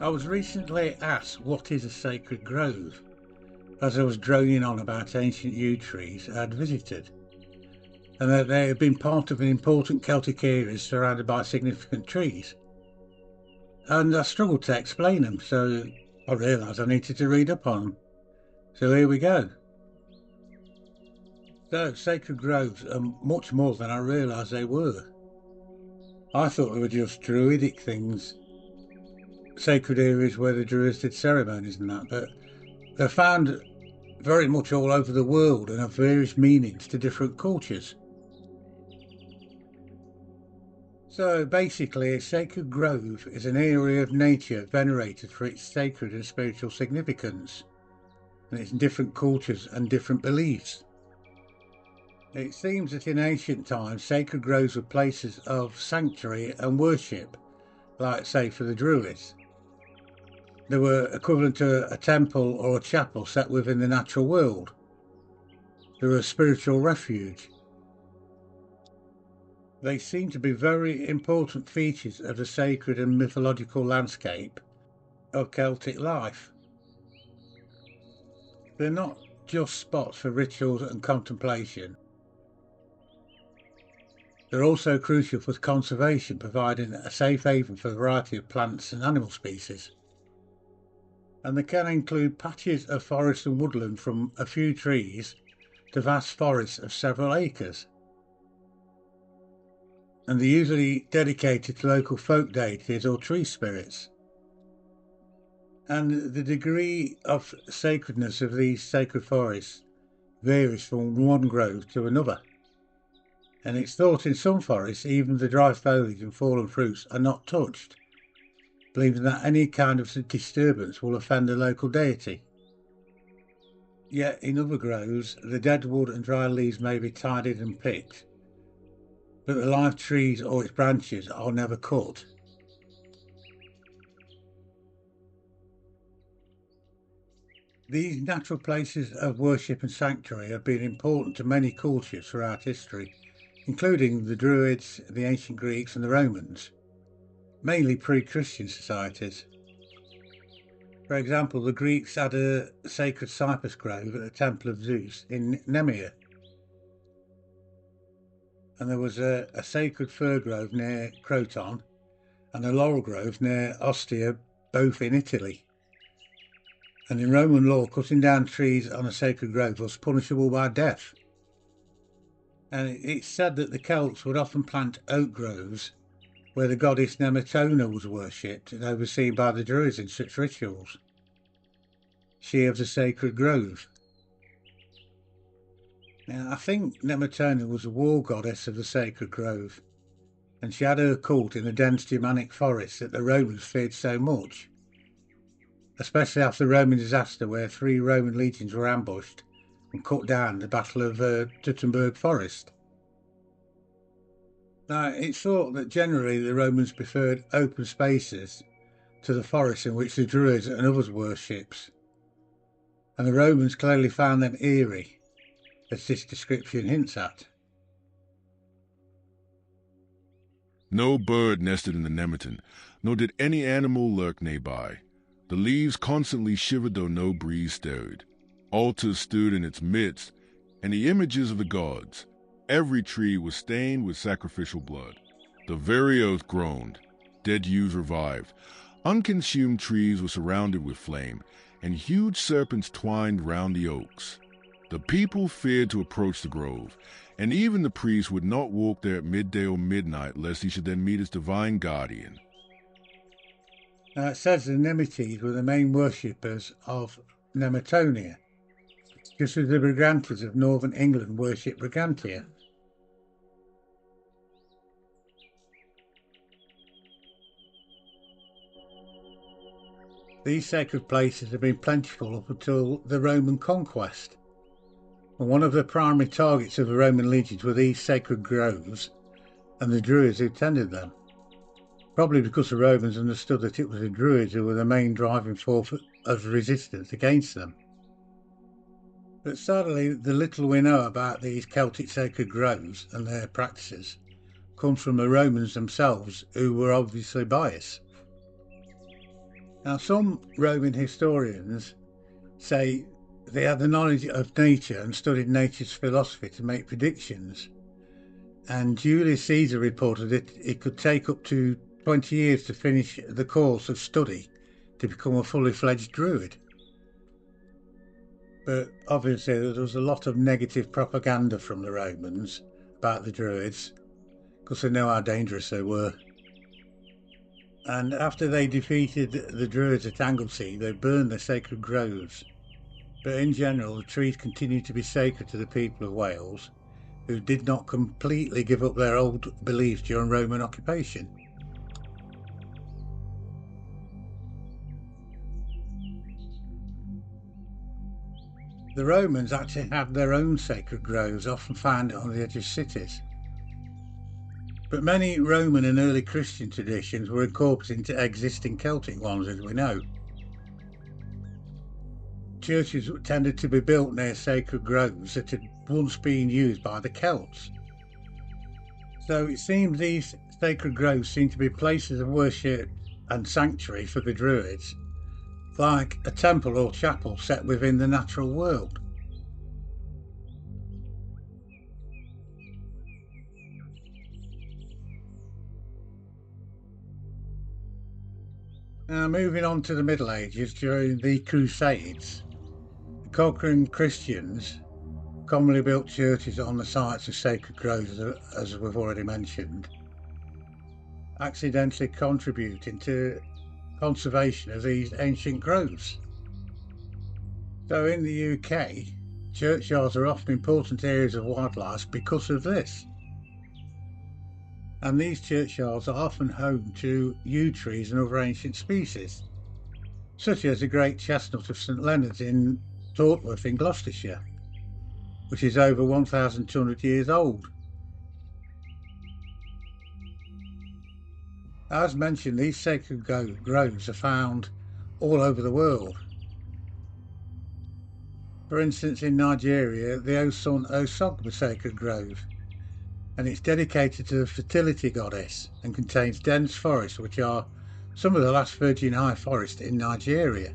I was recently asked what is a sacred grove, as I was droning on about ancient yew trees I had visited, and that they had been part of an important Celtic area surrounded by significant trees. And I struggled to explain them, so I realised I needed to read up on them. So here we go. So, sacred groves are much more than I realised they were. I thought they were just druidic things, sacred areas where the druids did ceremonies and that, but they're found very much all over the world and have various meanings to different cultures. So basically, a sacred grove is an area of nature venerated for its sacred and spiritual significance, and it's in different cultures and different beliefs. It seems that in ancient times, sacred groves were places of sanctuary and worship, like, say, for the Druids. They were equivalent to a temple or a chapel set within the natural world. They were a spiritual refuge. They seem to be very important features of the sacred and mythological landscape of Celtic life. They're not just spots for rituals and contemplation. They're also crucial for conservation, providing a safe haven for a variety of plants and animal species. And they can include patches of forest and woodland from a few trees to vast forests of several acres. And they're usually dedicated to local folk deities or tree spirits. And the degree of sacredness of these sacred forests varies from one grove to another. And it's thought in some forests even the dry foliage and fallen fruits are not touched, believing that any kind of disturbance will offend the local deity. Yet in other groves, the dead wood and dry leaves may be tidied and picked, but the live trees or its branches are never cut. These natural places of worship and sanctuary have been important to many cultures throughout history, including the Druids, the ancient Greeks and the Romans, mainly pre-Christian societies. For example, the Greeks had a sacred cypress grove at the Temple of Zeus in Nemea, and there was a sacred fir grove near Croton and a laurel grove near Ostia, both in Italy. And in Roman law, cutting down trees on a sacred grove was punishable by death. And it's said that the Celts would often plant oak groves where the goddess Nemetona was worshipped and overseen by the Druids in such rituals. She of the sacred grove. Now, I think Nemetona was a war goddess of the sacred grove, and she had her cult in the dense Germanic forests that the Romans feared so much, especially after the Roman disaster where 3 Roman legions were ambushed and cut down the Battle of Teutoburg Forest. Now, it's thought that generally the Romans preferred open spaces to the forests in which the Druids and others worshipped, and the Romans clearly found them eerie, as this description hints at. No bird nested in the Nemeton, nor did any animal lurk nearby. The leaves constantly shivered though no breeze stirred. Altars stood in its midst, and the images of the gods. Every tree was stained with sacrificial blood. The very earth groaned. Dead yews revived. Unconsumed trees were surrounded with flame, and huge serpents twined round the oaks. The people feared to approach the grove, and even the priest would not walk there at midday or midnight, lest he should then meet his divine guardian. It says the Nemetes were the main worshippers of Nemetonia, just as the Brigantes of northern England worship Brigantia. These sacred places have been plentiful up until the Roman conquest, and one of the primary targets of the Roman legions were these sacred groves and the Druids who tended them, probably because the Romans understood that it was the Druids who were the main driving force of resistance against them. But sadly, the little we know about these Celtic sacred groves and their practices comes from the Romans themselves, who were obviously biased. Now, some Roman historians say they had the knowledge of nature and studied nature's philosophy to make predictions. And Julius Caesar reported that it could take up to 20 years to finish the course of study to become a fully fledged druid. But obviously there was a lot of negative propaganda from the Romans about the druids, because they know how dangerous they were. And after they defeated the druids at Anglesey, they burned their sacred groves. But in general, the trees continued to be sacred to the people of Wales, who did not completely give up their old beliefs during Roman occupation. The Romans actually had their own sacred groves, often found on the edge of cities. But many Roman and early Christian traditions were incorporated into existing Celtic ones, as we know. Churches tended to be built near sacred groves that had once been used by the Celts. So it seems these sacred groves seem to be places of worship and sanctuary for the Druids, like a temple or chapel set within the natural world. Now, moving on to the Middle Ages, during the Crusades, the conquering Christians commonly built churches on the sites of sacred groves, as we've already mentioned, accidentally contributing to conservation of these ancient groves. So in the UK, churchyards are often important areas of wildlife because of this. And these churchyards are often home to yew trees and other ancient species, such as the great chestnut of St Leonard's in Tortworth in Gloucestershire, which is over 1,200 years old. As mentioned, these sacred groves are found all over the world. For instance, in Nigeria, the Osun Osogbo Sacred Grove, and it's dedicated to the fertility goddess and contains dense forests, which are some of the last virgin high forest in Nigeria.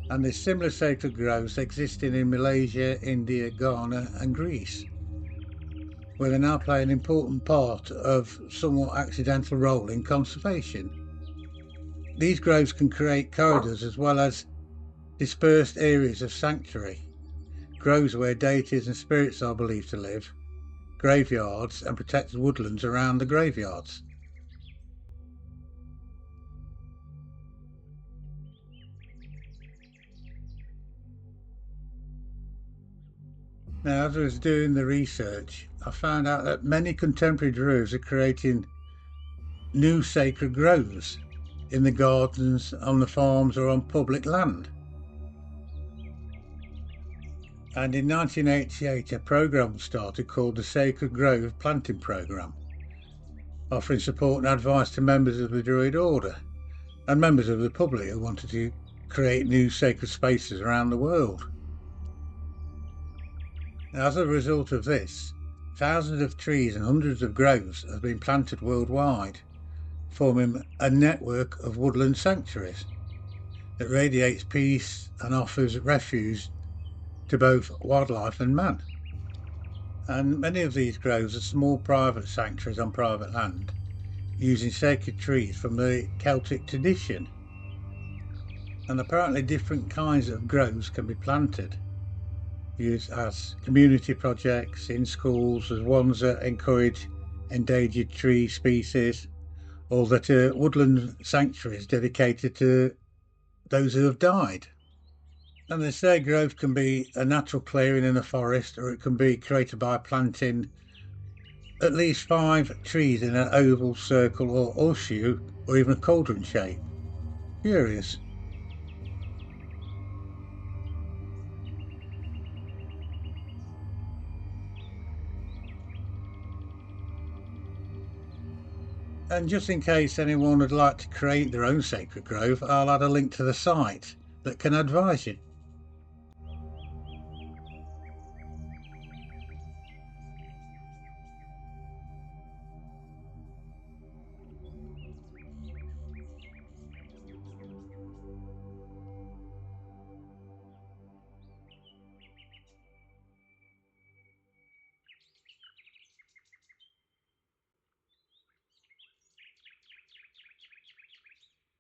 And there's similar sacred groves existing in Malaysia, India, Ghana and Greece, where they now play an important part of somewhat accidental role in conservation. These groves can create corridors as well as dispersed areas of sanctuary, groves where deities and spirits are believed to live, graveyards and protected woodlands around the graveyards. Now, as I was doing the research, I found out that many contemporary druids are creating new sacred groves in the gardens, on the farms or on public land. And in 1988 a programme was started called the Sacred Grove Planting Programme, offering support and advice to members of the Druid Order and members of the public who wanted to create new sacred spaces around the world. As a result of this, thousands of trees and hundreds of groves have been planted worldwide, forming a network of woodland sanctuaries that radiates peace and offers refuge to both wildlife and man. And many of these groves are small private sanctuaries on private land, using sacred trees from the Celtic tradition. And apparently different kinds of groves can be planted, used as community projects in schools, as ones that encourage endangered tree species, or that are woodland sanctuaries dedicated to those who have died. And the sacred grove can be a natural clearing in a forest, or it can be created by planting at least 5 trees in an oval, circle or horseshoe, or even a cauldron shape. Curious. And just in case anyone would like to create their own sacred grove, I'll add a link to the site that can advise you.